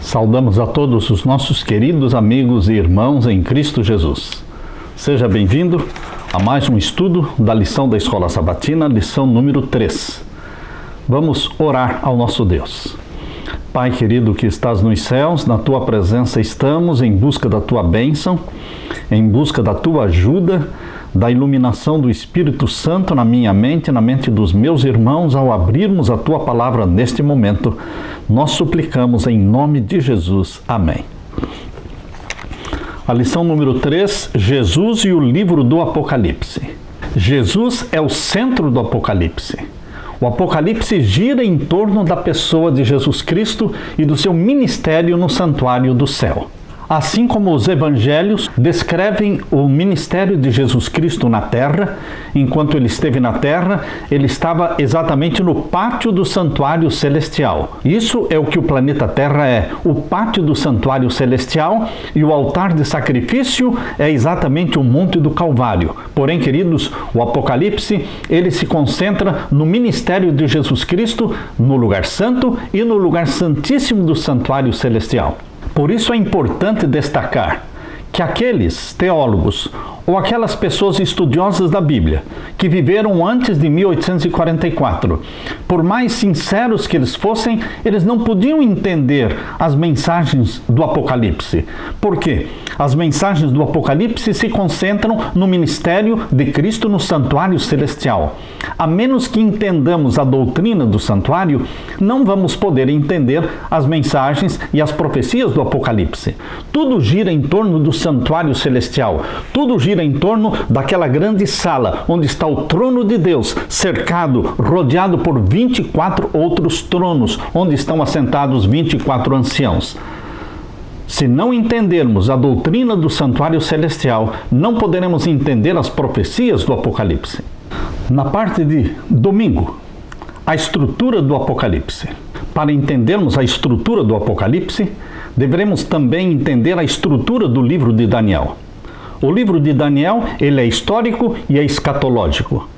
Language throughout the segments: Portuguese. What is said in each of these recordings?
Saudamos a todos os nossos queridos amigos e irmãos em Cristo Jesus. Seja bem-vindo a mais um estudo da lição da Escola Sabatina, lição número 3. Vamos orar ao nosso Deus. Pai querido que estás nos céus, na Tua presença estamos em busca da Tua bênção, em busca da Tua ajuda, da iluminação do Espírito Santo na minha mente e na mente dos meus irmãos ao abrirmos a Tua palavra neste momento. Nós suplicamos em nome de Jesus. Amém. A lição número 3, Jesus e o livro do Apocalipse. Jesus é o centro do Apocalipse. O Apocalipse gira em torno da pessoa de Jesus Cristo e do seu ministério no santuário do céu. Assim como os evangelhos descrevem o ministério de Jesus Cristo na terra, enquanto ele esteve na terra, ele estava exatamente no pátio do santuário celestial. Isso é o que o planeta Terra é, o pátio do santuário celestial, e o altar de sacrifício é exatamente o Monte do Calvário. Porém, queridos, o Apocalipse, ele se concentra no ministério de Jesus Cristo, no lugar santo e no lugar santíssimo do santuário celestial. Por isso é importante destacar que aqueles teólogos ou aquelas pessoas estudiosas da Bíblia que viveram antes de 1844, por mais sinceros que eles fossem, eles não podiam entender as mensagens do Apocalipse. Por quê? As mensagens do Apocalipse se concentram no ministério de Cristo no santuário celestial. A menos que entendamos a doutrina do santuário, não vamos poder entender as mensagens e as profecias do Apocalipse. Tudo gira em torno do santuário celestial. Tudo gira em torno daquela grande sala onde está o trono de Deus, cercado, rodeado por 24 outros tronos, onde estão assentados 24 anciãos. Se não entendermos a doutrina do santuário celestial, não poderemos entender as profecias do Apocalipse. Na parte de domingo, a estrutura do Apocalipse. Para entendermos a estrutura do Apocalipse, deveremos também entender a estrutura do livro de Daniel. O livro de Daniel, ele é histórico e é escatológico.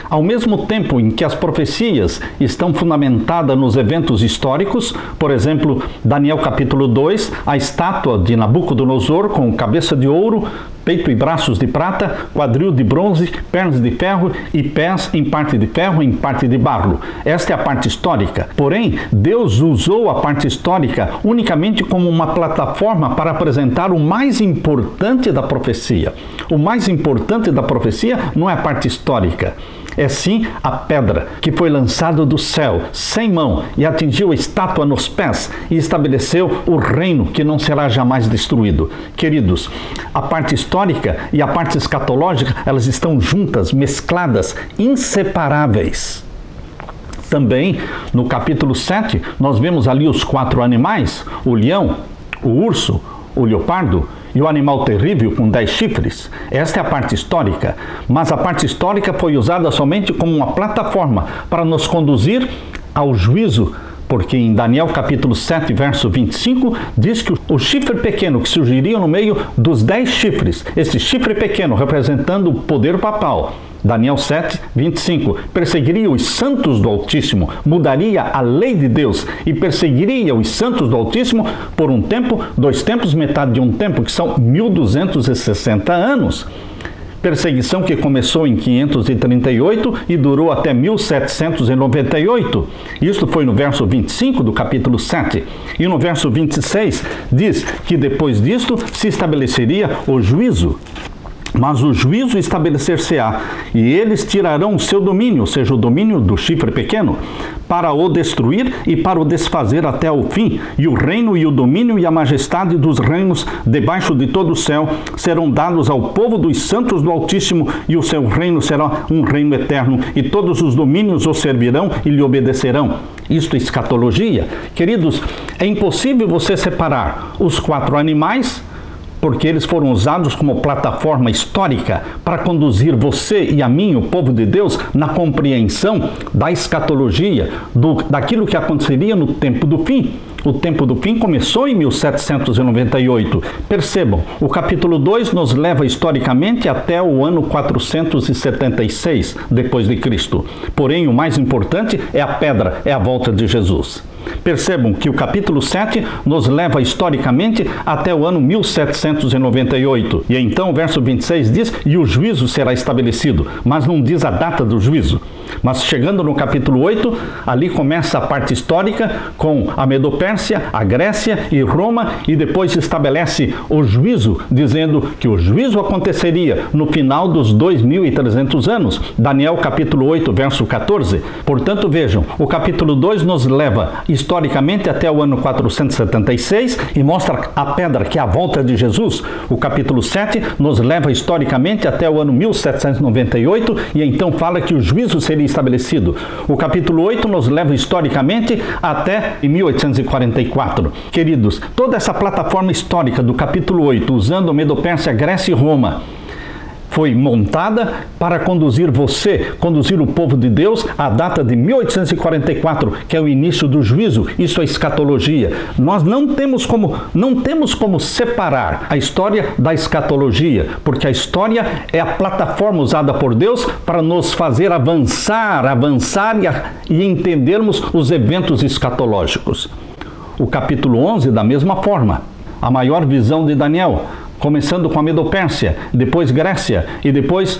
Ao mesmo tempo em que as profecias estão fundamentadas nos eventos históricos, por exemplo, Daniel capítulo 2, a estátua de Nabucodonosor com cabeça de ouro, peito e braços de prata, quadril de bronze, pernas de ferro e pés em parte de ferro e em parte de barro. Esta é a parte histórica. Porém, Deus usou a parte histórica unicamente como uma plataforma para apresentar o mais importante da profecia. O mais importante da profecia não é a parte histórica. É sim a pedra que foi lançada do céu, sem mão, e atingiu a estátua nos pés e estabeleceu o reino que não será jamais destruído. Queridos, a parte histórica e a parte escatológica, elas estão juntas, mescladas, inseparáveis. Também, no capítulo 7, nós vemos ali os 4 animais, o leão, o urso, o leopardo e o animal terrível com 10 chifres. Esta é a parte histórica, mas a parte histórica foi usada somente como uma plataforma para nos conduzir ao juízo, porque em Daniel capítulo 7, verso 25, diz que o chifre pequeno que surgiria no meio dos 10 chifres, esse chifre pequeno representando o poder papal, Daniel 7, 25, perseguiria os santos do Altíssimo, mudaria a lei de Deus e perseguiria os santos do Altíssimo por um tempo, 2 tempos, metade de um tempo, que são 1260 anos. Perseguição que começou em 538 e durou até 1798. Isto foi no verso 25 do capítulo 7. E no verso 26 diz que depois disto se estabeleceria o juízo. Mas o juízo estabelecer-se-á, e eles tirarão o seu domínio, ou seja, o domínio do chifre pequeno, para o destruir e para o desfazer até o fim, e o reino e o domínio e a majestade dos reinos debaixo de todo o céu serão dados ao povo dos santos do Altíssimo, e o seu reino será um reino eterno, e todos os domínios o servirão e lhe obedecerão. Isto é escatologia. Queridos, é impossível você separar os 4 animais, porque eles foram usados como plataforma histórica para conduzir você e a mim, o povo de Deus, na compreensão da escatologia, daquilo que aconteceria no tempo do fim. O tempo do fim começou em 1798. Percebam, o capítulo 2 nos leva historicamente até o ano 476 depois de Cristo. Porém, o mais importante é a pedra, é a volta de Jesus. Percebam que o capítulo 7 nos leva historicamente até o ano 1798. E então o verso 26 diz: e o juízo será estabelecido, mas não diz a data do juízo. Mas chegando no capítulo 8, ali começa a parte histórica com a Medopérsia, a Grécia e Roma, e depois estabelece o juízo, dizendo que o juízo aconteceria no final dos 2300 anos. Daniel capítulo 8, verso 14. Portanto, vejam, o capítulo 2 nos leva historicamente até o ano 476 e mostra a pedra, que é a volta de Jesus. O capítulo 7 nos leva historicamente até o ano 1798 e então fala que o juízo seria estabelecido. O capítulo 8 nos leva historicamente até 1844. Queridos, toda essa plataforma histórica do capítulo 8, usando Medopérsia, Grécia e Roma, foi montada para conduzir o povo de Deus à data de 1844, que é o início do juízo. Isso é escatologia. Nós não temos como separar a história da escatologia, porque a história é a plataforma usada por Deus para nos fazer avançar e entendermos os eventos escatológicos. O capítulo 11, da mesma forma, a maior visão de Daniel, começando com a Medopérsia, depois Grécia e depois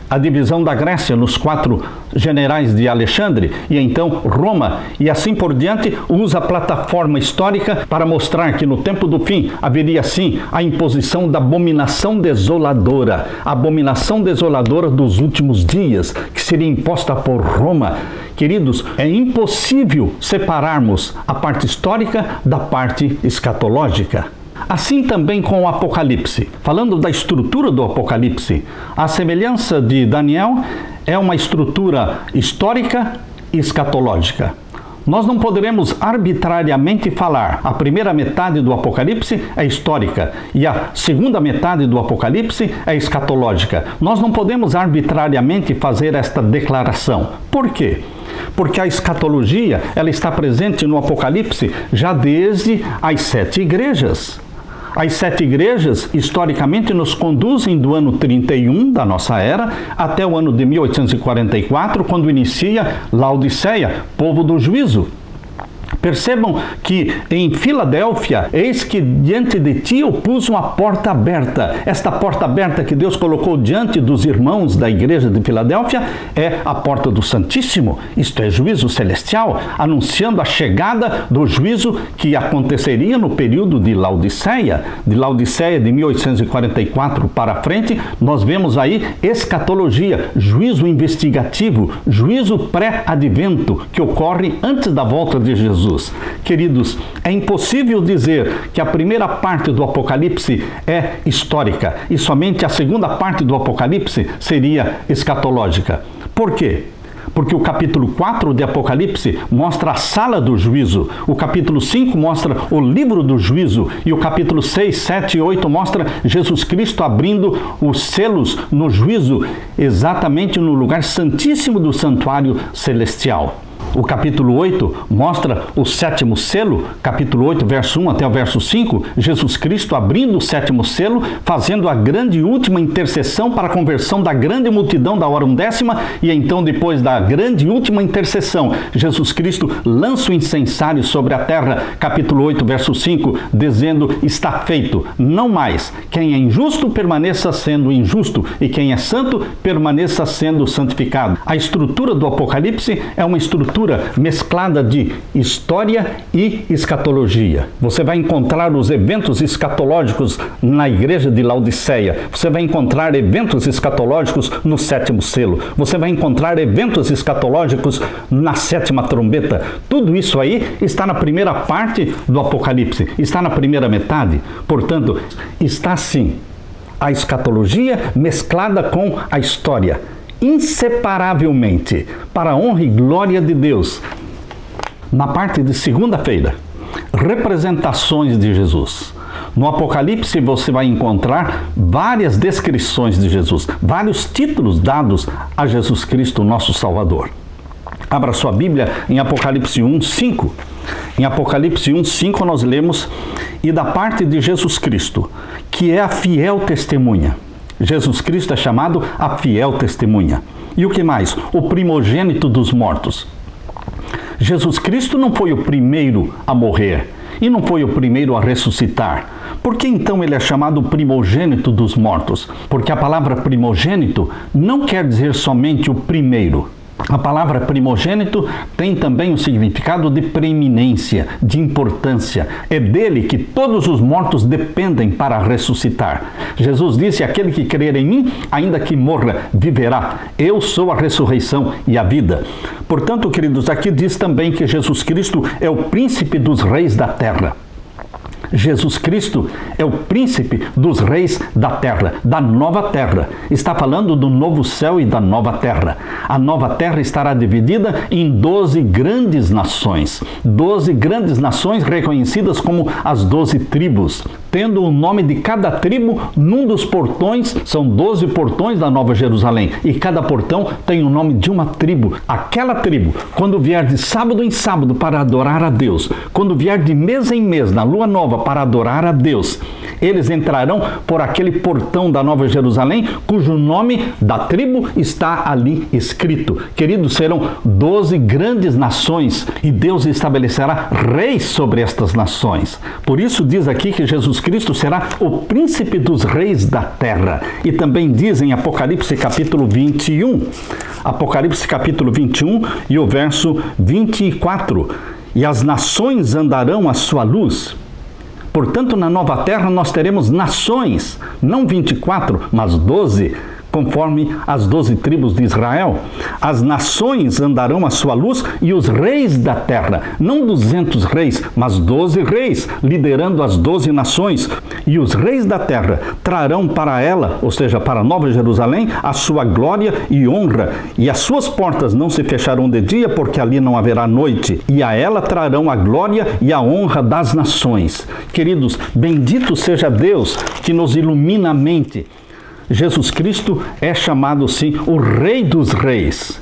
a divisão da Grécia nos 4 generais de Alexandre e então Roma, e assim por diante, usa a plataforma histórica para mostrar que no tempo do fim haveria sim a imposição da abominação desoladora, a abominação desoladora dos últimos dias, que seria imposta por Roma. Queridos, é impossível separarmos a parte histórica da parte escatológica. Assim também com o Apocalipse. Falando da estrutura do Apocalipse, a semelhança de Daniel é uma estrutura histórica e escatológica. Nós não poderemos arbitrariamente falar. A primeira metade do Apocalipse é histórica e a segunda metade do Apocalipse é escatológica. Nós não podemos arbitrariamente fazer esta declaração. Por quê? Porque a escatologia, ela está presente no Apocalipse já desde as 7 igrejas. As 7 igrejas, historicamente, nos conduzem do ano 31 da nossa era até o ano de 1844, quando inicia Laodiceia, povo do juízo. Percebam que em Filadélfia, eis que diante de ti eu pus uma porta aberta. Esta porta aberta que Deus colocou diante dos irmãos da igreja de Filadélfia é a porta do Santíssimo. Isto é juízo celestial, anunciando a chegada do juízo que aconteceria no período de Laodiceia. De Laodiceia de 1844 para frente, nós vemos aí escatologia, juízo investigativo, juízo pré-advento, que ocorre antes da volta de Jesus. Queridos, é impossível dizer que a primeira parte do Apocalipse é histórica e somente a segunda parte do Apocalipse seria escatológica. Por quê? Porque o capítulo 4 de Apocalipse mostra a sala do juízo, o capítulo 5 mostra o livro do juízo e o capítulo 6, 7 e 8 mostra Jesus Cristo abrindo os selos no juízo, exatamente no lugar santíssimo do santuário celestial. O capítulo 8 mostra o 7º selo, capítulo 8, verso 1 até o verso 5, Jesus Cristo abrindo o 7º selo, fazendo a grande e última intercessão para a conversão da grande multidão da hora undécima, e então depois da grande e última intercessão, Jesus Cristo lança o incensário sobre a terra, capítulo 8, verso 5, dizendo: está feito, não mais. Quem é injusto permaneça sendo injusto, e quem é santo permaneça sendo santificado. A estrutura do Apocalipse é uma estrutura mesclada de história e escatologia. Você vai encontrar os eventos escatológicos na igreja de Laodiceia. Você vai encontrar eventos escatológicos no 7º selo. Você vai encontrar eventos escatológicos na 7ª trombeta. Tudo isso aí está na primeira parte do Apocalipse, está na primeira metade. Portanto, está assim a escatologia mesclada com a história, inseparavelmente, para a honra e glória de Deus. Na parte de segunda-feira, representações de Jesus. No Apocalipse você vai encontrar várias descrições de Jesus, vários títulos dados a Jesus Cristo, nosso Salvador. Abra sua Bíblia em Apocalipse 1:5. Em Apocalipse 1:5 nós lemos: e da parte de Jesus Cristo, que é a fiel testemunha. Jesus Cristo é chamado a fiel testemunha. E o que mais? O primogênito dos mortos. Jesus Cristo não foi o primeiro a morrer e não foi o primeiro a ressuscitar. Por que então ele é chamado primogênito dos mortos? Porque a palavra primogênito não quer dizer somente o primeiro. A palavra primogênito tem também o significado de preeminência, de importância. É dele que todos os mortos dependem para ressuscitar. Jesus disse: aquele que crer em mim, ainda que morra, viverá. Eu sou a ressurreição e a vida. Portanto, queridos, aqui diz também que Jesus Cristo é o príncipe dos reis da terra. Jesus Cristo é o príncipe dos reis da terra, da nova terra. Está falando do novo céu e da nova terra. A nova terra estará dividida em 12 grandes nações. 12 grandes nações reconhecidas como as 12 tribos, tendo o nome de cada tribo num dos portões. São 12 portões da Nova Jerusalém e cada portão tem o nome de uma tribo. Aquela tribo, quando vier de sábado em sábado para adorar a Deus, quando vier de mês em mês na lua nova para adorar a Deus, eles entrarão por aquele portão da Nova Jerusalém, cujo nome da tribo está ali escrito. Queridos, serão 12 grandes nações e Deus estabelecerá reis sobre estas nações. Por isso diz aqui que Jesus Cristo será o príncipe dos reis da terra. E também diz em Apocalipse capítulo 21, Apocalipse capítulo 21 e o verso 24: e as nações andarão à sua luz. Portanto, na nova terra nós teremos nações, não 24, mas 12, conforme as 12 tribos de Israel. As nações andarão à sua luz e os reis da terra, não 200 reis, mas 12 reis, liderando as 12 nações. E os reis da terra trarão para ela, ou seja, para Nova Jerusalém, a sua glória e honra. E as suas portas não se fecharão de dia, porque ali não haverá noite. E a ela trarão a glória e a honra das nações. Queridos, bendito seja Deus que nos ilumina a mente. Jesus Cristo é chamado, sim, o Rei dos Reis.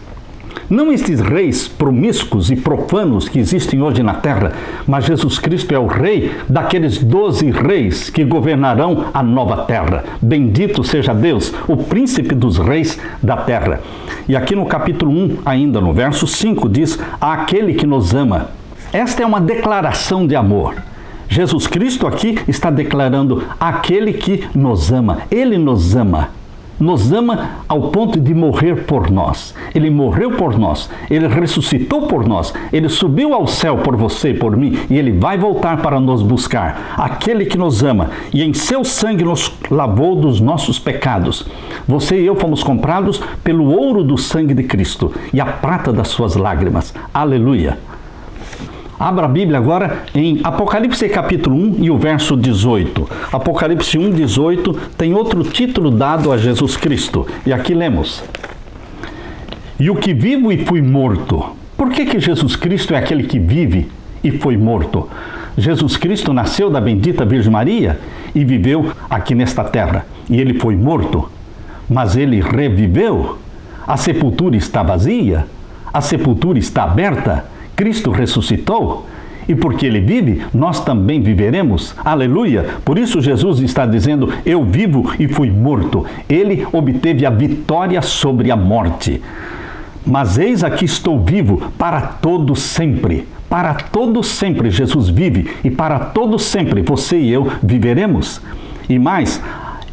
Não estes reis promíscuos e profanos que existem hoje na terra, mas Jesus Cristo é o Rei daqueles 12 reis que governarão a nova terra. Bendito seja Deus, o príncipe dos reis da terra. E aqui no capítulo 1, ainda no verso 5, diz: aquele que nos ama. Esta é uma declaração de amor. Jesus Cristo aqui está declarando aquele que nos ama. Ele nos ama. Nos ama ao ponto de morrer por nós. Ele morreu por nós. Ele ressuscitou por nós. Ele subiu ao céu por você e por mim. E ele vai voltar para nos buscar. Aquele que nos ama. E em seu sangue nos lavou dos nossos pecados. Você e eu fomos comprados pelo ouro do sangue de Cristo e a prata das suas lágrimas. Aleluia! Abra a Bíblia agora em Apocalipse capítulo 1 e o verso 18. Apocalipse 1, 18 tem outro título dado a Jesus Cristo. E aqui lemos: e o que vivo e fui morto. Por que Jesus Cristo é aquele que vive e foi morto? Jesus Cristo nasceu da bendita Virgem Maria e viveu aqui nesta terra. E ele foi morto, mas ele reviveu. A sepultura está vazia, a sepultura está aberta. Cristo ressuscitou e porque ele vive, nós também viveremos. Aleluia! Por isso Jesus está dizendo: eu vivo e fui morto. Ele obteve a vitória sobre a morte. Mas eis aqui estou vivo para todo sempre. Para todo sempre Jesus vive e para todo sempre você e eu viveremos. E mais,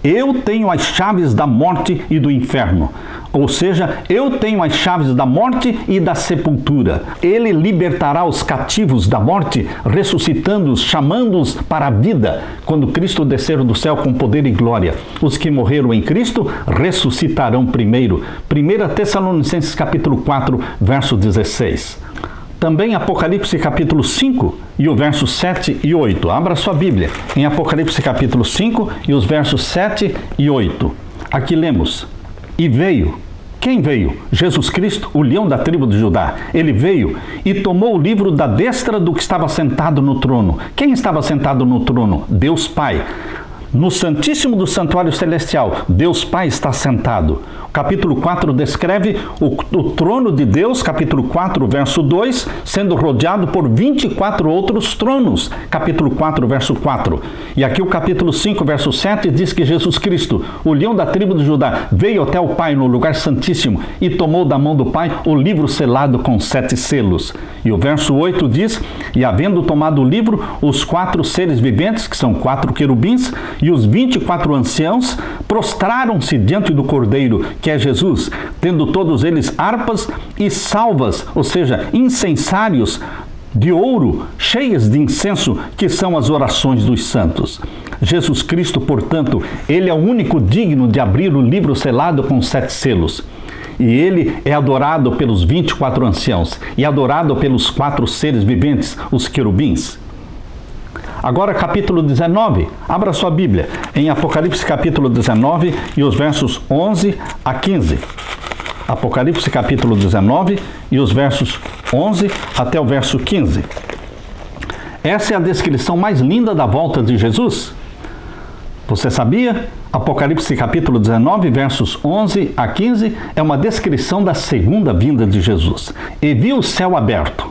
eu tenho as chaves da morte e do inferno. Ou seja, eu tenho as chaves da morte e da sepultura. Ele libertará os cativos da morte, ressuscitando-os, chamando-os para a vida, quando Cristo descer do céu com poder e glória. Os que morreram em Cristo ressuscitarão primeiro. 1 Tessalonicenses capítulo 4, verso 16. Também Apocalipse capítulo 5 e o verso 7 e 8. Abra sua Bíblia em Apocalipse capítulo 5 e os versos 7 e 8. Aqui lemos: e veio. Quem veio? Jesus Cristo, o leão da tribo de Judá. Ele veio e tomou o livro da destra do que estava sentado no trono. Quem estava sentado no trono? Deus Pai. No Santíssimo do Santuário Celestial, Deus Pai está sentado. O capítulo 4 descreve o trono de Deus, capítulo 4, verso 2, sendo rodeado por 24 outros tronos, capítulo 4, verso 4. E aqui o capítulo 5, verso 7, diz que Jesus Cristo, o leão da tribo de Judá, veio até o Pai no lugar santíssimo e tomou da mão do Pai o livro selado com 7 selos. E o verso 8 diz, e havendo tomado o livro, os 4 seres viventes, que são 4 querubins, e os 24 anciãos prostraram-se diante do Cordeiro, que é Jesus, tendo todos eles harpas e salvas, ou seja, incensários de ouro, cheias de incenso, que são as orações dos santos. Jesus Cristo, portanto, ele é o único digno de abrir o livro selado com 7 selos. E ele é adorado pelos 24 anciãos e adorado pelos 4 seres viventes, os querubins. Agora capítulo 19, abra sua Bíblia, em Apocalipse capítulo 19 e os versos 11 a 15. Apocalipse capítulo 19 e os versos 11 até o verso 15. Essa é a descrição mais linda da volta de Jesus. Você sabia? Apocalipse capítulo 19, versos 11 a 15, é uma descrição da segunda vinda de Jesus. E vi o céu aberto,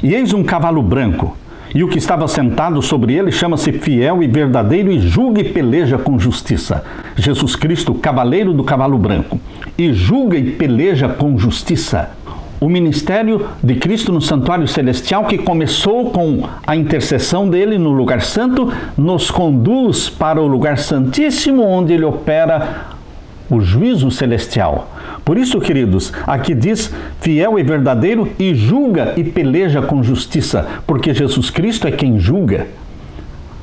e eis um cavalo branco, e o que estava sentado sobre ele chama-se Fiel e Verdadeiro e julga e peleja com justiça. Jesus Cristo, cavaleiro do cavalo branco, e julga e peleja com justiça. O ministério de Cristo no santuário celestial, que começou com a intercessão dele no lugar santo, nos conduz para o lugar santíssimo, onde ele opera o juízo celestial. Por isso, queridos, aqui diz fiel e verdadeiro e julga e peleja com justiça, porque Jesus Cristo é quem julga.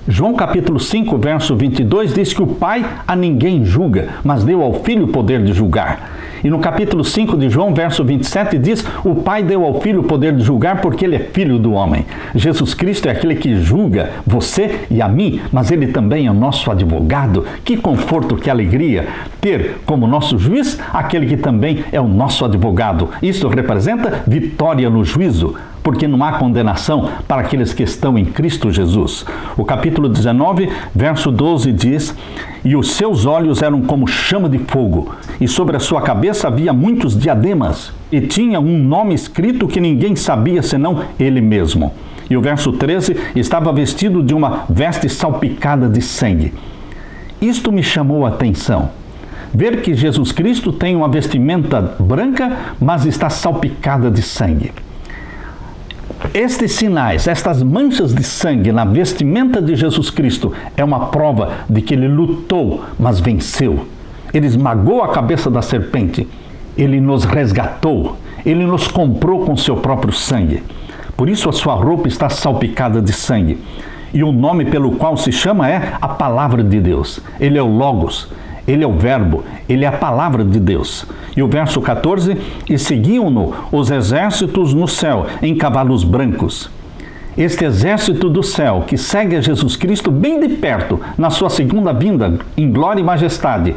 João capítulo 5, verso 22 diz que o Pai a ninguém julga, mas deu ao Filho o poder de julgar. E no capítulo 5 de João, verso 27 diz, o Pai deu ao Filho o poder de julgar porque ele é filho do homem. Jesus Cristo é aquele que julga você e a mim, mas ele também é o nosso advogado. Que conforto, que alegria ter como nosso juiz aquele que também é o nosso advogado. Isso representa vitória no juízo, porque não há condenação para aqueles que estão em Cristo Jesus. O capítulo 19, verso 12 diz, e os seus olhos eram como chama de fogo, e sobre a sua cabeça havia muitos diademas, e tinha um nome escrito que ninguém sabia senão ele mesmo. E o verso 13, estava vestido de uma veste salpicada de sangue. Isto me chamou a atenção. Ver que Jesus Cristo tem uma vestimenta branca, mas está salpicada de sangue. Estes sinais, estas manchas de sangue na vestimenta de Jesus Cristo é uma prova de que ele lutou, mas venceu. Ele esmagou a cabeça da serpente. Ele nos resgatou. Ele nos comprou com seu próprio sangue. Por isso a sua roupa está salpicada de sangue. E o nome pelo qual se chama é a Palavra de Deus. Ele é o Logos. Ele é o Verbo, ele é a palavra de Deus. E o verso 14, e seguiam-no os exércitos no céu, em cavalos brancos. Este exército do céu, que segue a Jesus Cristo bem de perto, na sua segunda vinda, em glória e majestade.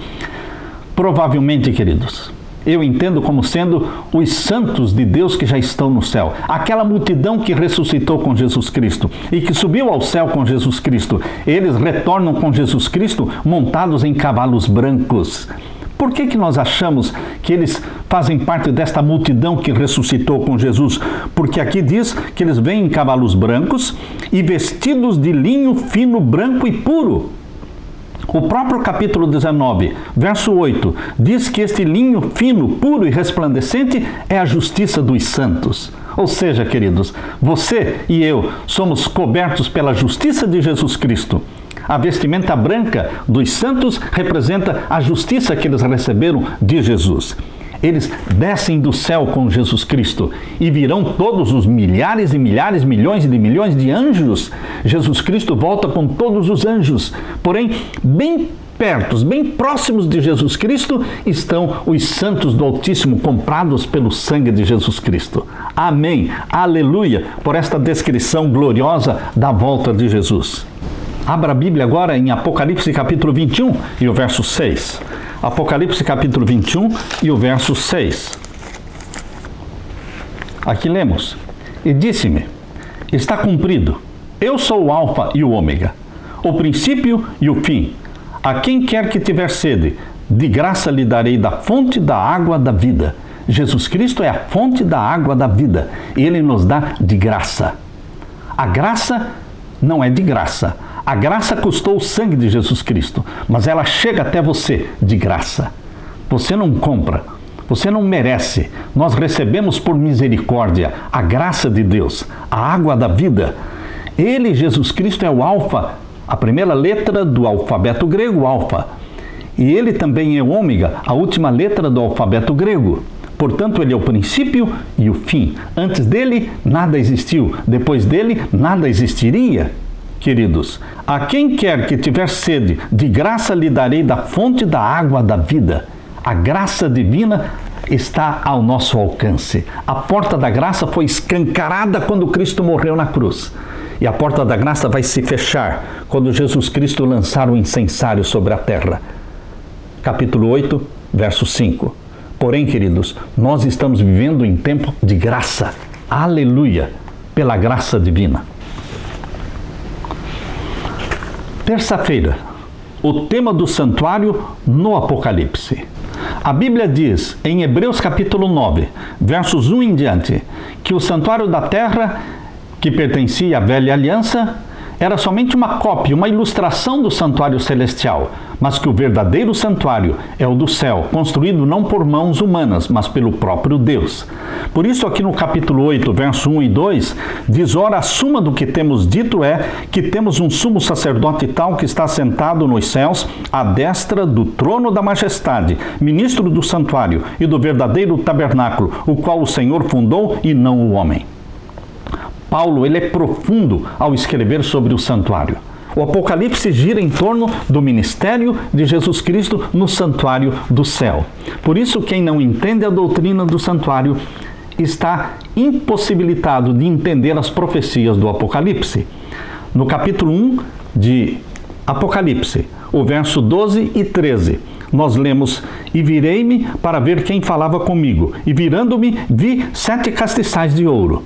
Provavelmente, queridos, eu entendo como sendo os santos de Deus que já estão no céu. Aquela multidão que ressuscitou com Jesus Cristo e que subiu ao céu com Jesus Cristo. Eles retornam com Jesus Cristo montados em cavalos brancos. Por que nós achamos que eles fazem parte desta multidão que ressuscitou com Jesus? Porque aqui diz que eles vêm em cavalos brancos e vestidos de linho fino, branco e puro. O próprio capítulo 19, verso 8, diz que este linho fino, puro e resplandecente é a justiça dos santos. Ou seja, queridos, você e eu somos cobertos pela justiça de Jesus Cristo. A vestimenta branca dos santos representa a justiça que eles receberam de Jesus. Eles descem do céu com Jesus Cristo e virão todos os milhares e milhares, milhões de milhões de anjos. Jesus Cristo volta com todos os anjos. Porém, bem perto, bem próximos de Jesus Cristo, estão os santos do Altíssimo, comprados pelo sangue de Jesus Cristo. Amém. Aleluia, por esta descrição gloriosa da volta de Jesus. Abra a Bíblia agora em Apocalipse capítulo 21 e o verso 6. Apocalipse capítulo 21 e o verso 6. Aqui lemos. E disse-me, está cumprido. Eu sou o Alfa e o Ômega, o princípio e o fim. A quem quer que tiver sede, de graça lhe darei da fonte da água da vida. Jesus Cristo é a fonte da água da vida. Ele nos dá de graça. A graça não é de graça. A graça custou o sangue de Jesus Cristo, mas ela chega até você de graça. Você não compra, você não merece. Nós recebemos por misericórdia a graça de Deus, a água da vida. Ele, Jesus Cristo, é o alfa, a primeira letra do alfabeto grego, alfa. E ele também é o ômega, a última letra do alfabeto grego. Portanto, ele é o princípio e o fim. Antes dele, nada existiu. Depois dele, nada existiria. Queridos, a quem quer que tiver sede, de graça lhe darei da fonte da água da vida. A graça divina está ao nosso alcance. A porta da graça foi escancarada quando Cristo morreu na cruz. E a porta da graça vai se fechar quando Jesus Cristo lançar o incensário sobre a terra. Capítulo 8, verso 5. Porém, queridos, nós estamos vivendo em tempo de graça. Aleluia! Pela graça divina. Terça-feira, o tema do santuário no Apocalipse. A Bíblia diz, em Hebreus capítulo 9, versos 1 em diante, que o santuário da terra, que pertencia à velha aliança, era somente uma cópia, uma ilustração do santuário celestial, mas que o verdadeiro santuário é o do céu, construído não por mãos humanas, mas pelo próprio Deus. Por isso aqui no capítulo 8, verso 1 e 2, diz, ora, a suma do que temos dito é que temos um sumo sacerdote tal que está sentado nos céus, à destra do trono da majestade, ministro do santuário e do verdadeiro tabernáculo, o qual o Senhor fundou e não o homem. Paulo, ele é profundo ao escrever sobre o santuário. O Apocalipse gira em torno do ministério de Jesus Cristo no santuário do céu. Por isso, quem não entende a doutrina do santuário está impossibilitado de entender as profecias do Apocalipse. No capítulo 1 de Apocalipse, o verso 12 e 13, nós lemos, e virei-me para ver quem falava comigo, e virando-me, vi 7 castiçais de ouro.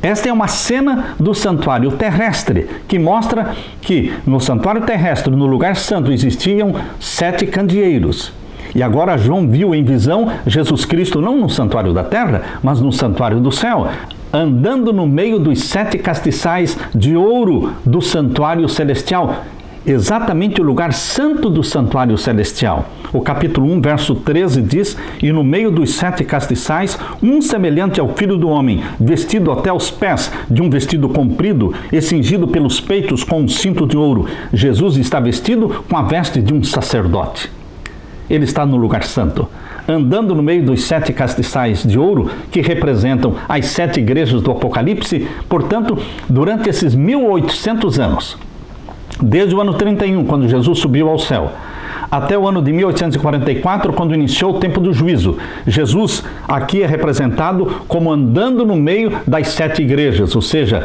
Esta é uma cena do santuário terrestre, que mostra que no santuário terrestre, no lugar santo, existiam 7 candeeiros. E agora João viu em visão Jesus Cristo não no santuário da terra, mas no santuário do céu, andando no meio dos 7 castiçais de ouro do santuário celestial, exatamente o lugar santo do santuário celestial. O capítulo 1, verso 13 diz, e no meio dos 7 castiçais, um semelhante ao Filho do Homem, vestido até os pés de um vestido comprido e cingido pelos peitos com um cinto de ouro. Jesus está vestido com a veste de um sacerdote. Ele está no lugar santo, andando no meio dos 7 castiçais de ouro, que representam as 7 igrejas do Apocalipse. Portanto, durante esses 1800 anos, desde o ano 31, quando Jesus subiu ao céu, até o ano de 1844, quando iniciou o tempo do juízo, Jesus aqui é representado como andando no meio das 7 igrejas, ou seja,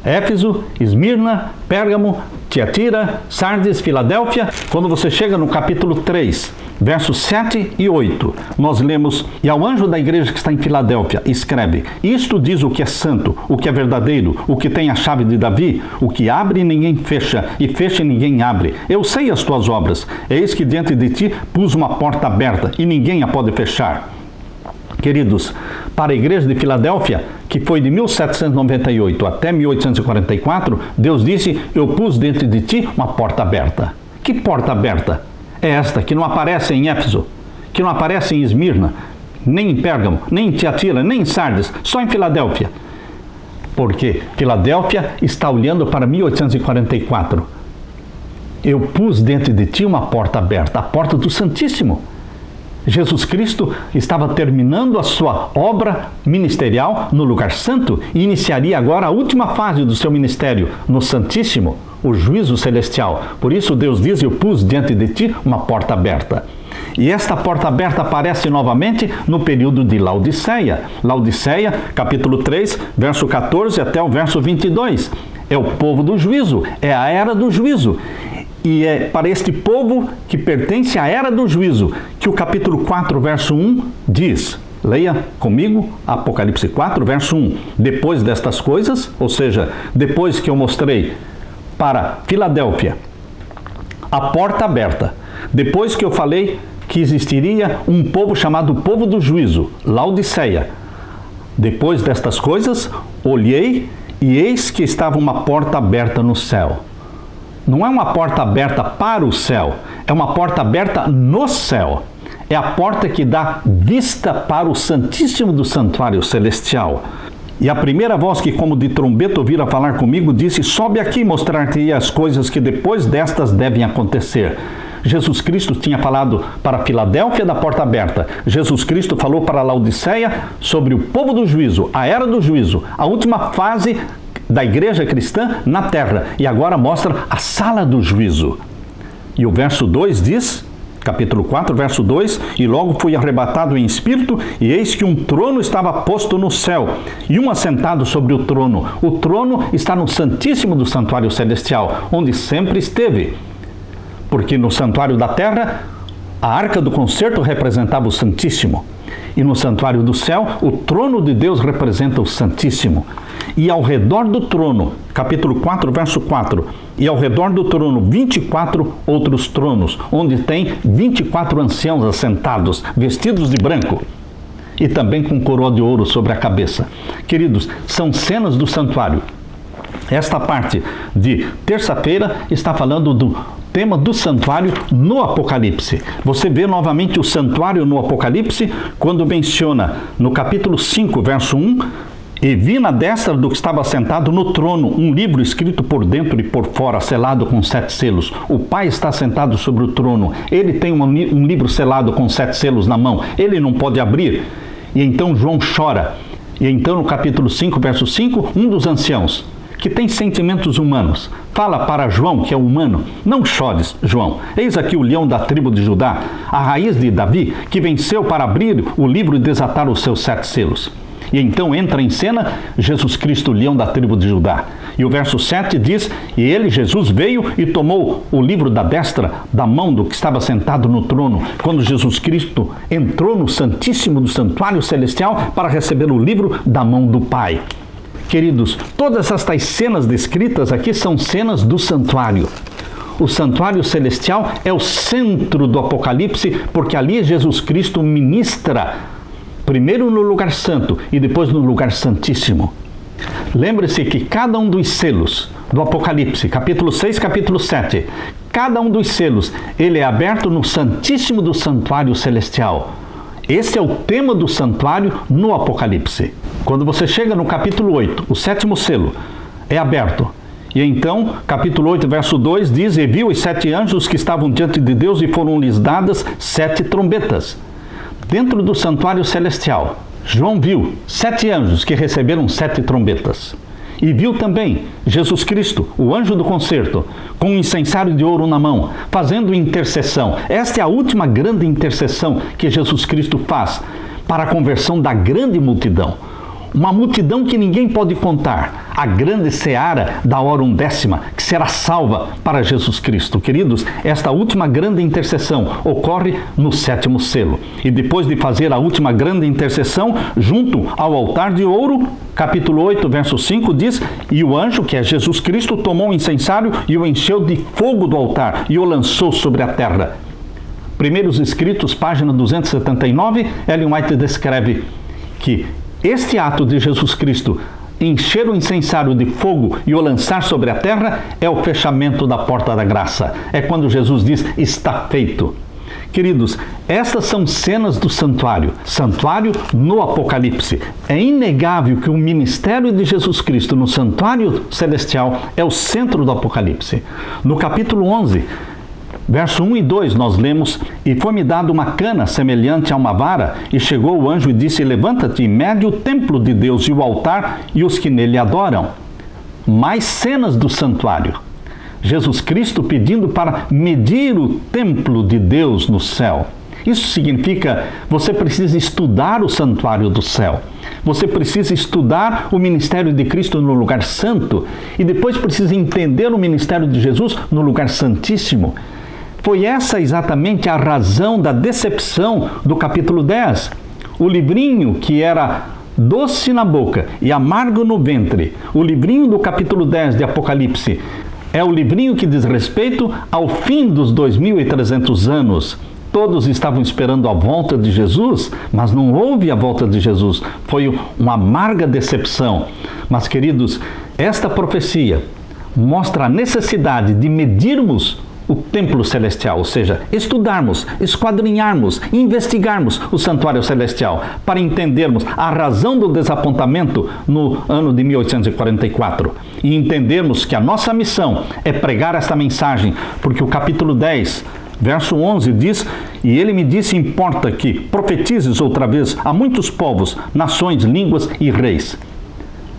Éfeso, Esmirna, Pérgamo, Tiatira, Sardes, Filadélfia. Quando você chega no capítulo 3, versos 7 e 8, nós lemos, e ao anjo da igreja que está em Filadélfia, escreve, isto diz o que é santo, o que é verdadeiro, o que tem a chave de Davi, o que abre e ninguém fecha, e fecha e ninguém abre. Eu sei as tuas obras, eis que diante de ti pus uma porta aberta, e ninguém a pode fechar. Queridos, para a igreja de Filadélfia, que foi de 1798 até 1844, Deus disse, eu pus dentro de ti uma porta aberta. Que porta aberta? É esta, que não aparece em Éfeso, que não aparece em Esmirna, nem em Pérgamo, nem em Tiatira, nem em Sardes, só em Filadélfia. Porque Filadélfia está olhando para 1844. Eu pus dentro de ti uma porta aberta, a porta do Santíssimo. Jesus Cristo estava terminando a sua obra ministerial no lugar santo e iniciaria agora a última fase do seu ministério no Santíssimo, o juízo celestial. Por isso Deus diz, eu pus diante de ti uma porta aberta. E esta porta aberta aparece novamente no período de Laodiceia. Laodiceia, capítulo 3, verso 14 até o verso 22. É o povo do juízo, é a era do juízo. E é para este povo que pertence à era do juízo que o capítulo 4, verso 1 diz. Leia comigo Apocalipse 4, verso 1. Depois destas coisas, ou seja, depois que eu mostrei para Filadélfia a porta aberta. Depois que eu falei que existiria um povo chamado povo do juízo, Laodiceia. Depois destas coisas, olhei e eis que estava uma porta aberta no céu. Não é uma porta aberta para o céu, é uma porta aberta no céu. É a porta que dá vista para o Santíssimo do Santuário Celestial. E a primeira voz que como de trombeta ouvira falar comigo, disse: sobe aqui e mostrar-te as coisas que depois destas devem acontecer. Jesus Cristo tinha falado para Filadélfia da porta aberta. Jesus Cristo falou para Laodiceia sobre o povo do juízo, a era do juízo, a última fase da igreja cristã na terra. E agora mostra a sala do juízo. E o verso 2 diz, capítulo 4, verso 2, e logo fui arrebatado em espírito, e eis que um trono estava posto no céu, e um assentado sobre o trono. O trono está no Santíssimo do Santuário Celestial, onde sempre esteve. Porque no santuário da terra, a arca do concerto representava o Santíssimo. E no santuário do céu, o trono de Deus representa o Santíssimo. E ao redor do trono, capítulo 4, verso 4, e ao redor do trono 24 outros tronos, onde tem 24 anciãos assentados, vestidos de branco, e também com coroa de ouro sobre a cabeça. Queridos, são cenas do santuário. Esta parte de terça-feira está falando do tema do santuário no Apocalipse. Você vê novamente o santuário no Apocalipse quando menciona no capítulo 5, verso 1, e vi na destra do que estava sentado no trono um livro escrito por dentro e por fora, selado com 7 selos. O Pai está sentado sobre o trono. Ele tem um livro selado com 7 selos na mão. Ele não pode abrir. E então João chora. E então no capítulo 5, verso 5, um dos anciãos, que tem sentimentos humanos, fala para João, que é humano: não chores, João, eis aqui o leão da tribo de Judá, a raiz de Davi, que venceu para abrir o livro e desatar os seus 7 selos. E então entra em cena Jesus Cristo, leão da tribo de Judá. E o verso 7 diz: e ele, Jesus, veio e tomou o livro da destra da mão do que estava sentado no trono. Quando Jesus Cristo entrou no Santíssimo do Santuário Celestial para receber o livro da mão do Pai. Queridos, todas estas cenas descritas aqui são cenas do santuário. O santuário celestial é o centro do Apocalipse, porque ali Jesus Cristo ministra, primeiro no lugar santo e depois no lugar santíssimo. Lembre-se que cada um dos selos do Apocalipse, capítulo 6, capítulo 7, cada um dos selos, ele é aberto no Santíssimo do Santuário Celestial. Esse é o tema do santuário no Apocalipse. Quando você chega no capítulo 8, o 7º selo é aberto. E então, capítulo 8, verso 2 diz: e viu os 7 anjos que estavam diante de Deus e foram-lhes dadas 7 trombetas. Dentro do santuário celestial, João viu 7 anjos que receberam 7 trombetas. E viu também Jesus Cristo, o anjo do concerto, com um incensário de ouro na mão, fazendo intercessão. Esta é a última grande intercessão que Jesus Cristo faz para a conversão da grande multidão. Uma multidão que ninguém pode contar. A grande seara da hora undécima, que será salva para Jesus Cristo. Queridos, esta última grande intercessão ocorre no 7º selo. E depois de fazer a última grande intercessão, junto ao altar de ouro, capítulo 8, verso 5 diz: e o anjo, que é Jesus Cristo, tomou o incensário e o encheu de fogo do altar e o lançou sobre a terra. Primeiros Escritos, página 279, Ellen White descreve que este ato de Jesus Cristo encher o incensário de fogo e o lançar sobre a terra é o fechamento da porta da graça. É quando Jesus diz: está feito. Queridos, estas são cenas do santuário no Apocalipse. É inegável que o ministério de Jesus Cristo no santuário celestial é o centro do Apocalipse. No capítulo 11, verso 1 e 2 nós lemos: e foi-me dado uma cana semelhante a uma vara, e chegou o anjo e disse: levanta-te e mede o templo de Deus e o altar e os que nele adoram. Mais cenas do santuário. Jesus Cristo pedindo para medir o templo de Deus no céu. Isso significa, você precisa estudar o santuário do céu. Você precisa estudar o ministério de Cristo no lugar santo. E depois precisa entender o ministério de Jesus no lugar santíssimo. Foi essa exatamente a razão da decepção do capítulo 10. O livrinho que era doce na boca e amargo no ventre, o livrinho do capítulo 10 de Apocalipse, É o livrinho que diz respeito ao fim dos 2.300 anos. Todos estavam esperando a volta de Jesus, mas não houve a volta de Jesus. Foi uma amarga decepção. Mas, queridos, esta profecia mostra a necessidade de medirmos o templo celestial, ou seja, estudarmos, esquadrinharmos, investigarmos o santuário celestial para entendermos a razão do desapontamento no ano de 1844 e entendermos que a nossa missão é pregar esta mensagem, porque o capítulo 10, verso 11 diz: e ele me disse, importa que profetizes outra vez a muitos povos, nações, línguas e reis.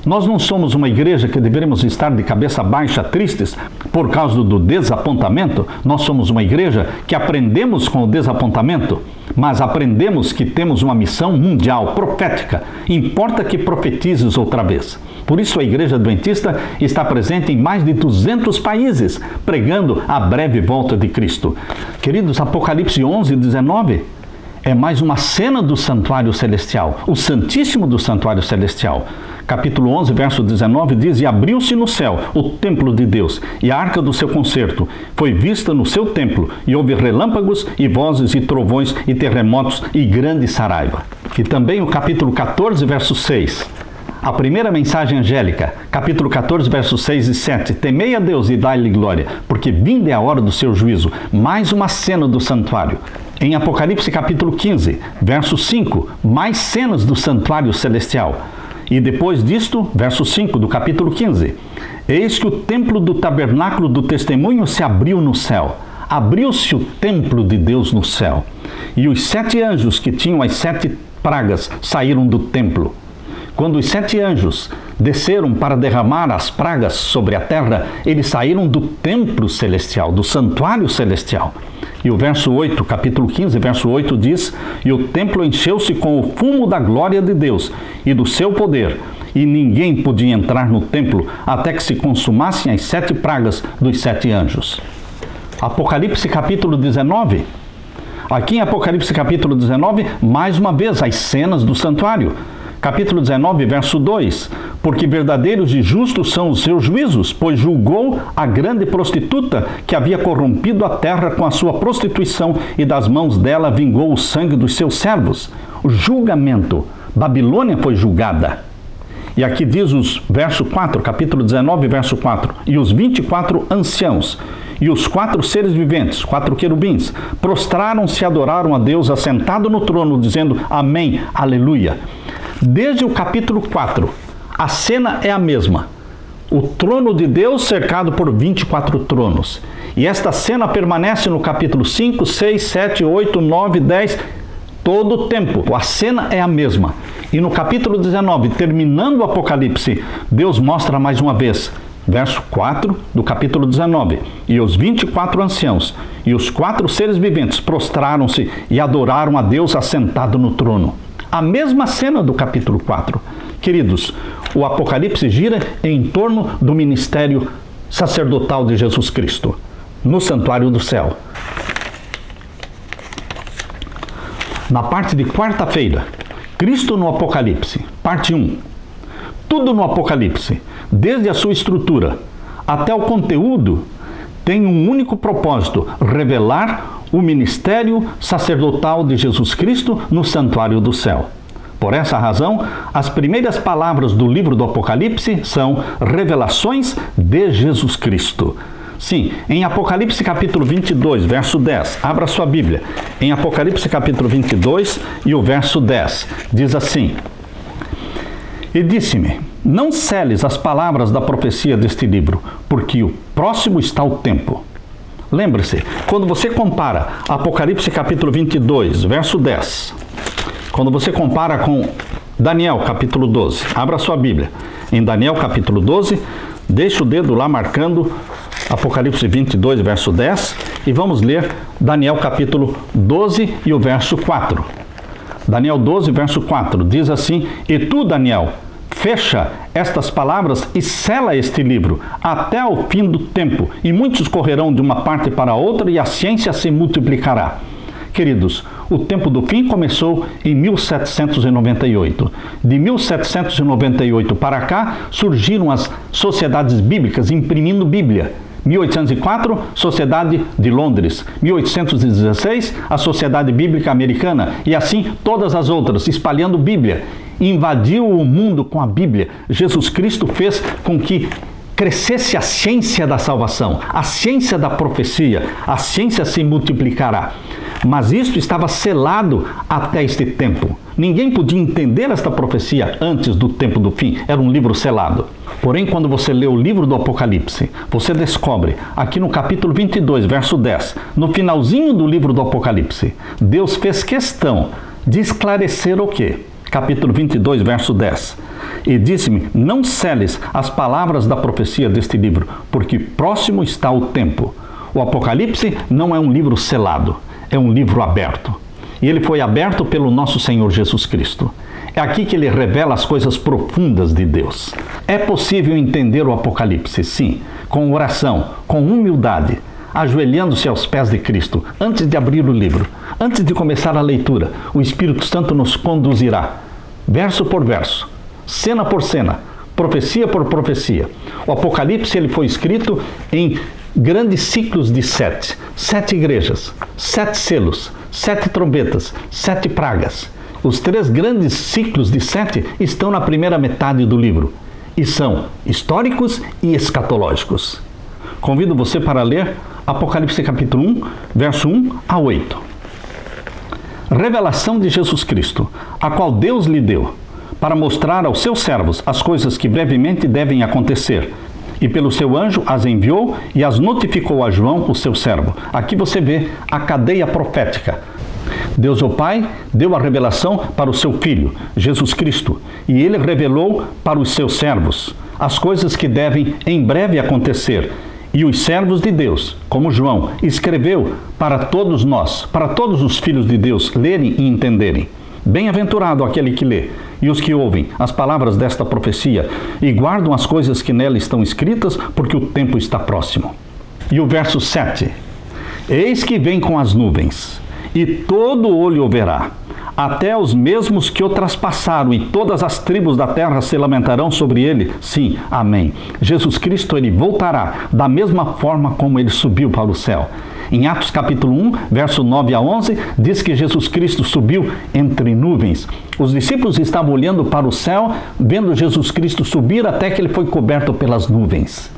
Nós não somos uma igreja que deveríamos estar de cabeça baixa, tristes, por causa do desapontamento. Nós somos uma igreja que aprendemos com o desapontamento, mas aprendemos que temos uma missão mundial, profética. Importa que profetizes outra vez. Por isso a Igreja Adventista está presente em mais de 200 países, pregando a breve volta de Cristo. Queridos, Apocalipse 11, 19... é mais uma cena do santuário celestial, o Santíssimo do santuário celestial. Capítulo 11, verso 19 diz: e abriu-se no céu o templo de Deus, e a arca do seu concerto foi vista no seu templo, e houve relâmpagos, e vozes, e trovões, e terremotos, e grande saraiva. E também o capítulo 14, verso 6. A primeira mensagem angélica, capítulo 14, versos 6 e 7. Temei a Deus e dai-lhe glória, porque vinda é a hora do seu juízo. Mais uma cena do santuário. Em Apocalipse capítulo 15, verso 5, mais cenas do santuário celestial. E depois disto, verso 5 do capítulo 15. Eis que o templo do tabernáculo do testemunho se abriu no céu. Abriu-se o templo de Deus no céu. E os 7 anjos que tinham as 7 pragas saíram do templo. Quando os 7 anjos desceram para derramar as pragas sobre a terra, eles saíram do templo celestial, do santuário celestial. E o verso 8, capítulo 15, verso 8 diz: e o templo encheu-se com o fumo da glória de Deus e do seu poder, e ninguém podia entrar no templo até que se consumassem as 7 pragas dos 7 anjos. Apocalipse capítulo 19. Aqui em Apocalipse capítulo 19, mais uma vez, as cenas do santuário. Capítulo 19, verso 2. Porque verdadeiros e justos são os seus juízos, pois julgou a grande prostituta que havia corrompido a terra com a sua prostituição, e das mãos dela vingou o sangue dos seus servos. O julgamento. Babilônia foi julgada. E aqui diz os verso 4, capítulo 19, verso 4. E os 24 anciãos e os 4 seres viventes, 4 querubins, prostraram-se e adoraram a Deus assentado no trono, dizendo: Amém, Aleluia. Desde o capítulo 4, a cena é a mesma. O trono de Deus cercado por 24 tronos. E esta cena permanece no capítulo 5, 6, 7, 8, 9, 10, todo o tempo. A cena é a mesma. E no capítulo 19, terminando o Apocalipse, Deus mostra mais uma vez, verso 4 do capítulo 19. E os 24 anciãos e os 4 seres viventes prostraram-se e adoraram a Deus assentado no trono. A mesma cena do capítulo 4. Queridos, o Apocalipse gira em torno do ministério sacerdotal de Jesus Cristo, no santuário do céu. Na parte de quarta-feira, Cristo no Apocalipse, parte 1. Tudo no Apocalipse, desde a sua estrutura até o conteúdo, tem um único propósito: revelar o ministério sacerdotal de Jesus Cristo no santuário do céu. Por essa razão, as primeiras palavras do livro do Apocalipse são revelações de Jesus Cristo. Sim, em Apocalipse capítulo 22, verso 10, abra sua Bíblia. Em Apocalipse capítulo 22 e o verso 10, diz assim: e disse-me: não seles as palavras da profecia deste livro, porque o próximo está o tempo. Lembre-se, quando você compara Apocalipse capítulo 22, verso 10, quando você compara com Daniel capítulo 12, abra sua Bíblia. Em Daniel capítulo 12, deixa o dedo lá marcando Apocalipse 22, verso 10, e vamos ler Daniel capítulo 12 e o verso 4. Daniel 12, verso 4, diz assim: e tu, Daniel, fecha estas palavras e sela este livro até ao fim do tempo, e muitos correrão de uma parte para outra, e a ciência se multiplicará. Queridos, o tempo do fim começou em 1798. De 1798 para cá, surgiram as sociedades bíblicas imprimindo Bíblia. 1804, Sociedade de Londres. 1816, a Sociedade Bíblica Americana. E assim todas as outras, espalhando Bíblia. Invadiu o mundo com a Bíblia. Jesus Cristo fez com que crescesse a ciência da salvação, a ciência da profecia. A ciência se multiplicará. Mas isto estava selado até este tempo. Ninguém podia entender esta profecia antes do tempo do fim. Era um livro selado. Porém, quando você lê o livro do Apocalipse, você descobre, aqui no capítulo 22, verso 10, no finalzinho do livro do Apocalipse, Deus fez questão de esclarecer o quê? Capítulo 22, verso 10. E disse-me, não seles as palavras da profecia deste livro, porque próximo está o tempo. O Apocalipse não é um livro selado, é um livro aberto. E ele foi aberto pelo nosso Senhor Jesus Cristo. É aqui que ele revela as coisas profundas de Deus. É possível entender o Apocalipse, sim, com oração, com humildade, ajoelhando-se aos pés de Cristo, antes de abrir o livro, antes de começar a leitura. O Espírito Santo nos conduzirá, verso por verso, cena por cena, profecia por profecia. O Apocalipse ele foi escrito em grandes ciclos de sete igrejas, 7 selos, 7 trombetas, 7 pragas. Os 3 grandes ciclos de 7 estão na primeira metade do livro e são históricos e escatológicos. Convido você para ler Apocalipse capítulo 1, verso 1 a 8. Revelação de Jesus Cristo, a qual Deus lhe deu, para mostrar aos seus servos as coisas que brevemente devem acontecer. E pelo seu anjo as enviou e as notificou a João, o seu servo. Aqui você vê a cadeia profética. Deus o Pai deu a revelação para o seu Filho, Jesus Cristo, e ele revelou para os seus servos as coisas que devem em breve acontecer. E os servos de Deus, como João, escreveu para todos nós, para todos os filhos de Deus lerem e entenderem. Bem-aventurado aquele que lê e os que ouvem as palavras desta profecia e guardam as coisas que nela estão escritas, porque o tempo está próximo. E o verso 7. Eis que vem com as nuvens, e todo olho o verá, até os mesmos que o traspassaram, e todas as tribos da terra se lamentarão sobre ele. Sim, amém. Jesus Cristo, ele voltará da mesma forma como ele subiu para o céu. Em Atos capítulo 1, verso 9 a 11, diz que Jesus Cristo subiu entre nuvens. Os discípulos estavam olhando para o céu, vendo Jesus Cristo subir até que ele foi coberto pelas nuvens.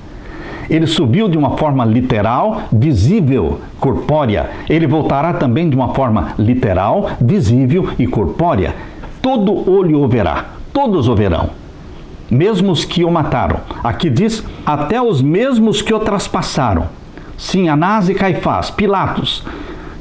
Ele subiu de uma forma literal, visível, corpórea. Ele voltará também de uma forma literal, visível e corpórea. Todo olho o verá, todos o verão. Mesmo os que o mataram. Aqui diz, até os mesmos que o traspassaram. Sim, Anás e Caifás, Pilatos.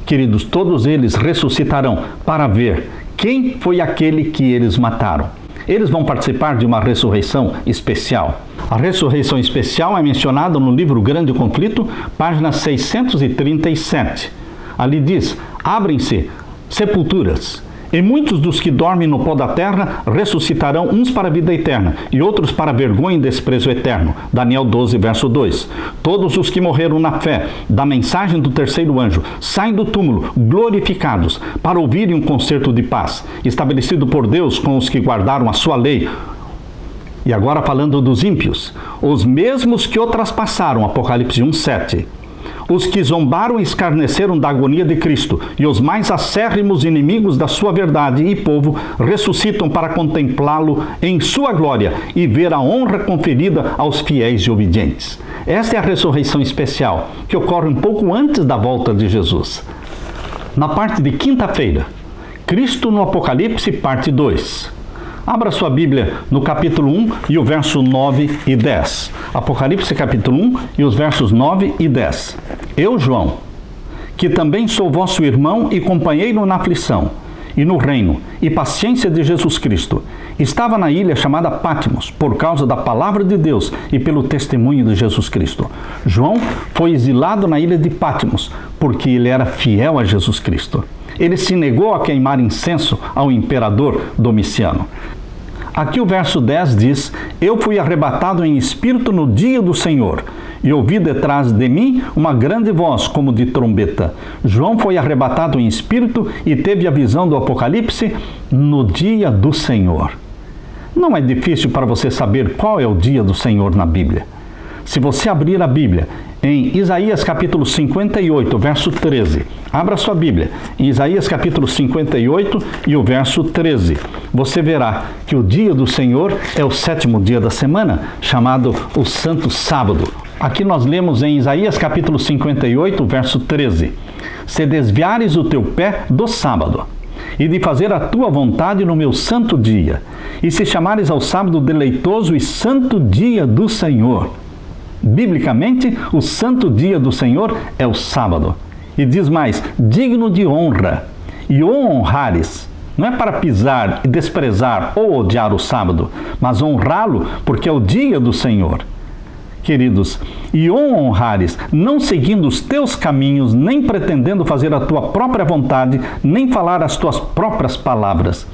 Queridos, todos eles ressuscitarão para ver quem foi aquele que eles mataram. Eles vão participar de uma ressurreição especial. A ressurreição especial é mencionada no livro Grande Conflito, página 637. Ali diz, abrem-se sepulturas, e muitos dos que dormem no pó da terra ressuscitarão, uns para a vida eterna, e outros para vergonha e desprezo eterno. Daniel 12, verso 2. Todos os que morreram na fé da mensagem do terceiro anjo saem do túmulo, glorificados, para ouvirem um concerto de paz, estabelecido por Deus com os que guardaram a sua lei. E agora falando dos ímpios, os mesmos que o traspassaram, Apocalipse 1, 7. Os que zombaram e escarneceram da agonia de Cristo e os mais acérrimos inimigos da sua verdade e povo ressuscitam para contemplá-lo em sua glória e ver a honra conferida aos fiéis e obedientes. Esta é a ressurreição especial, que ocorre um pouco antes da volta de Jesus. Na parte de quinta-feira, Cristo no Apocalipse, parte 2. Abra sua Bíblia no capítulo 1 e o verso 9 e 10. Apocalipse capítulo 1 e os versos 9 e 10. Eu, João, que também sou vosso irmão e companheiro na aflição, e no reino e paciência de Jesus Cristo, estava na ilha chamada Patmos, por causa da palavra de Deus e pelo testemunho de Jesus Cristo. João foi exilado na ilha de Patmos, porque ele era fiel a Jesus Cristo. Ele se negou a queimar incenso ao imperador Domiciano. Aqui o verso 10 diz, eu fui arrebatado em espírito no dia do Senhor, e ouvi detrás de mim uma grande voz como de trombeta. João foi arrebatado em espírito e teve a visão do Apocalipse no dia do Senhor. Não é difícil para você saber qual é o dia do Senhor na Bíblia. Se você abrir a Bíblia em Isaías capítulo 58, verso 13, abra sua Bíblia em Isaías capítulo 58 e o verso 13, você verá que o dia do Senhor é o 7º dia da semana, chamado o Santo Sábado. Aqui nós lemos em Isaías capítulo 58, verso 13, se desviares o teu pé do sábado, e de fazer a tua vontade no meu santo dia, e se chamares ao sábado deleitoso e santo dia do Senhor. Biblicamente, o santo dia do Senhor é o sábado. E diz mais, digno de honra, e o honrares. Não é para pisar e desprezar ou odiar o sábado, mas honrá-lo porque é o dia do Senhor. Queridos, e o honrares, não seguindo os teus caminhos, nem pretendendo fazer a tua própria vontade, nem falar as tuas próprias palavras.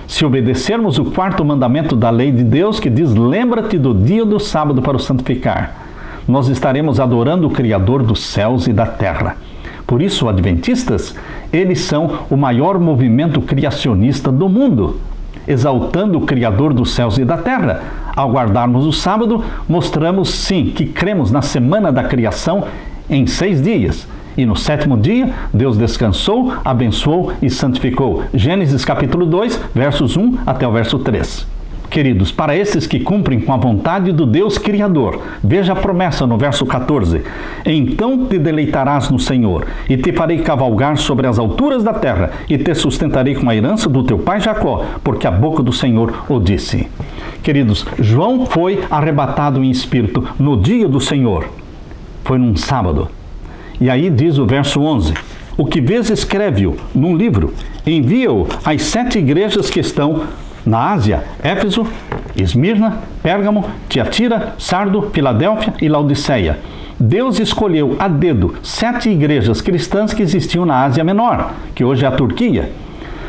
Se obedecermos o 4º mandamento da lei de Deus, que diz, lembra-te do dia do sábado para o santificar, nós estaremos adorando o Criador dos céus e da terra. Por isso, adventistas, eles são o maior movimento criacionista do mundo, exaltando o Criador dos céus e da terra. Ao guardarmos o sábado, mostramos sim que cremos na semana da criação em 6 dias. E no 7º dia, Deus descansou, abençoou e santificou. Gênesis capítulo 2, versos 1 até o verso 3. Queridos, para esses que cumprem com a vontade do Deus Criador, veja a promessa no verso 14. Então te deleitarás no Senhor, e te farei cavalgar sobre as alturas da terra, e te sustentarei com a herança do teu pai Jacó, porque a boca do Senhor o disse. Queridos, João foi arrebatado em espírito no dia do Senhor. Foi num sábado. E aí diz o verso 11, o que vês escreve-o num livro, envia-o às 7 igrejas que estão na Ásia, Éfeso, Esmirna, Pérgamo, Tiatira, Sardo, Filadélfia e Laodiceia. Deus escolheu a dedo 7 igrejas cristãs que existiam na Ásia Menor, que hoje é a Turquia.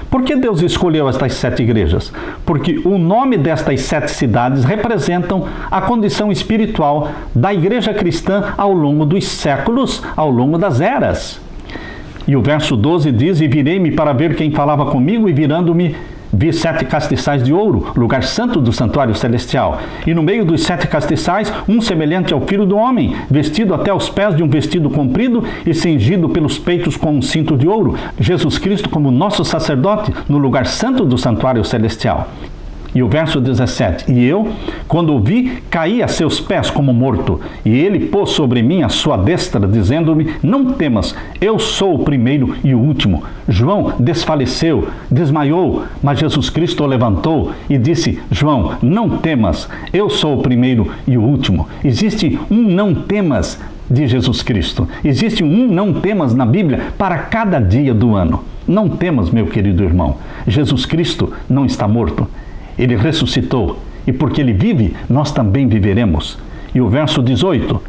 Por que Deus escolheu estas 7 igrejas? Porque o nome destas 7 cidades representam a condição espiritual da igreja cristã ao longo dos séculos, ao longo das eras. E o verso 12 diz, e virei-me para ver quem falava comigo, e virando-me, vi 7 castiçais de ouro, lugar santo do santuário celestial. E no meio dos 7 castiçais, um semelhante ao filho do homem, vestido até os pés de um vestido comprido e cingido pelos peitos com um cinto de ouro. Jesus Cristo como nosso sacerdote no lugar santo do santuário celestial. E o verso 17, e eu, quando o vi, caí a seus pés como morto, e ele pôs sobre mim a sua destra, dizendo-me, não temas, eu sou o primeiro e o último. João desfaleceu, desmaiou, mas Jesus Cristo o levantou e disse, João, não temas, eu sou o primeiro e o último. Existe um não temas de Jesus Cristo. Existe um não temas na Bíblia para cada dia do ano. Não temas, meu querido irmão, Jesus Cristo não está morto. Ele ressuscitou, e porque ele vive, nós também viveremos. E o verso 18,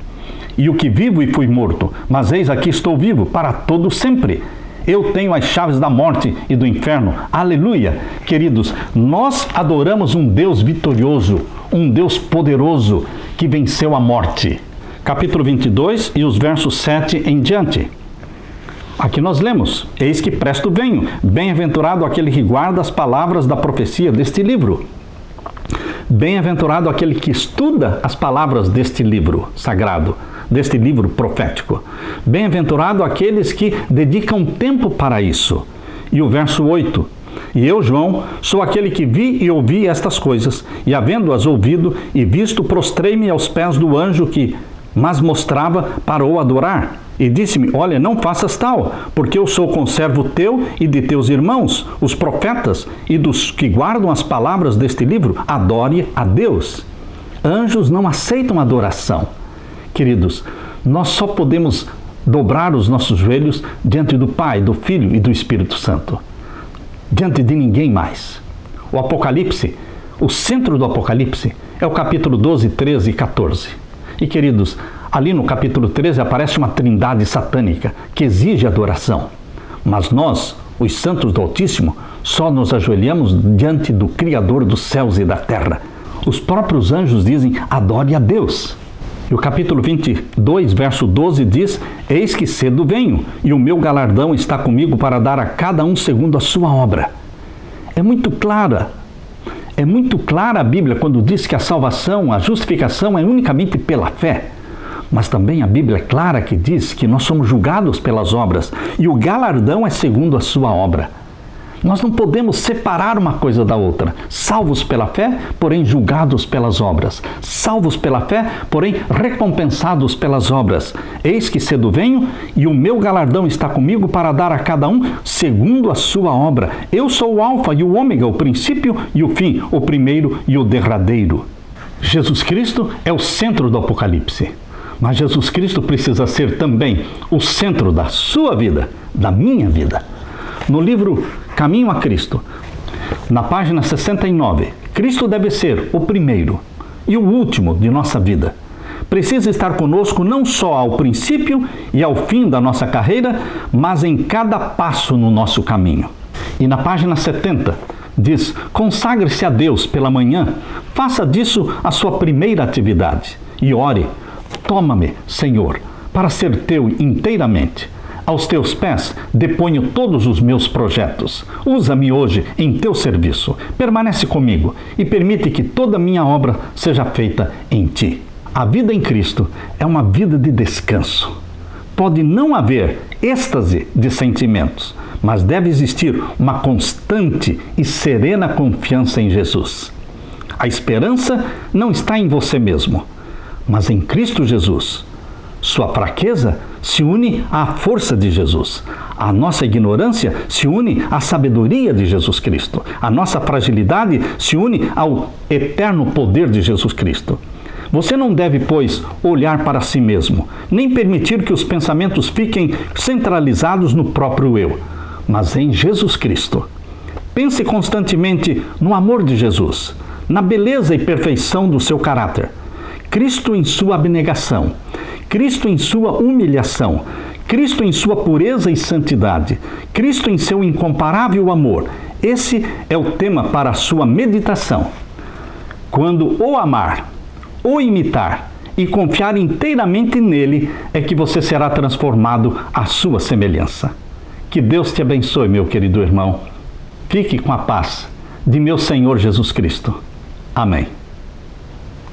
e o que vivo e fui morto, mas eis aqui estou vivo para todo sempre. Eu tenho as chaves da morte e do inferno. Aleluia! Queridos, nós adoramos um Deus vitorioso, um Deus poderoso que venceu a morte. Capítulo 22 e os versos 7 em diante. Aqui nós lemos, eis que presto venho, bem-aventurado aquele que guarda as palavras da profecia deste livro. Bem-aventurado aquele que estuda as palavras deste livro sagrado, deste livro profético. Bem-aventurado aqueles que dedicam tempo para isso. E o verso 8, e eu, João, sou aquele que vi e ouvi estas coisas, e havendo-as ouvido e visto, prostrei-me aos pés do anjo que mas mostrava para o adorar. E disse-me, olha, não faças tal, porque eu sou conservo teu e de teus irmãos, os profetas, e dos que guardam as palavras deste livro, adore a Deus. Anjos não aceitam adoração. Queridos, nós só podemos dobrar os nossos joelhos diante do Pai, do Filho e do Espírito Santo. Diante de ninguém mais. O Apocalipse, o centro do Apocalipse, é o capítulo 12, 13 e 14. E queridos, ali no capítulo 13 aparece uma trindade satânica que exige adoração. Mas nós, os santos do Altíssimo, só nos ajoelhamos diante do Criador dos céus e da terra. Os próprios anjos dizem, adore a Deus. E o capítulo 22, verso 12 diz, eis que cedo venho, e o meu galardão está comigo para dar a cada um segundo a sua obra. É muito clara É muito clara a Bíblia quando diz que a salvação, a justificação é unicamente pela fé. Mas também a Bíblia é clara que diz que nós somos julgados pelas obras e o galardão é segundo a sua obra. Nós não podemos separar uma coisa da outra. Salvos pela fé, porém julgados pelas obras. Salvos pela fé, porém recompensados pelas obras. Eis que cedo venho e o meu galardão está comigo para dar a cada um segundo a sua obra. Eu sou o Alfa e o Ômega, o princípio e o fim, o primeiro e o derradeiro. Jesus Cristo é o centro do Apocalipse. Mas Jesus Cristo precisa ser também o centro da sua vida, da minha vida. No livro Caminho a Cristo, na página 69, Cristo deve ser o primeiro e o último de nossa vida. Precisa estar conosco não só ao princípio e ao fim da nossa carreira, mas em cada passo no nosso caminho. E na página 70, diz: consagre-se a Deus pela manhã, faça disso a sua primeira atividade e ore: toma-me, Senhor, para ser teu inteiramente. Aos teus pés deponho todos os meus projetos. Usa-me hoje em teu serviço. Permanece comigo e permite que toda a minha obra seja feita em ti. A vida em Cristo é uma vida de descanso. Pode não haver êxtase de sentimentos, mas deve existir uma constante e serena confiança em Jesus. A esperança não está em você mesmo, mas em Cristo Jesus. Sua fraqueza se une à força de Jesus. A nossa ignorância se une à sabedoria de Jesus Cristo. A nossa fragilidade se une ao eterno poder de Jesus Cristo. Você não deve, pois, olhar para si mesmo, nem permitir que os pensamentos fiquem centralizados no próprio eu, mas em Jesus Cristo. Pense constantemente no amor de Jesus, na beleza e perfeição do seu caráter. Cristo em sua abnegação, Cristo em sua humilhação, Cristo em sua pureza e santidade, Cristo em seu incomparável amor. Esse é o tema para a sua meditação. Quando o amar, o imitar e confiar inteiramente nele, é que você será transformado à sua semelhança. Que Deus te abençoe, meu querido irmão. Fique com a paz de meu Senhor Jesus Cristo. Amém.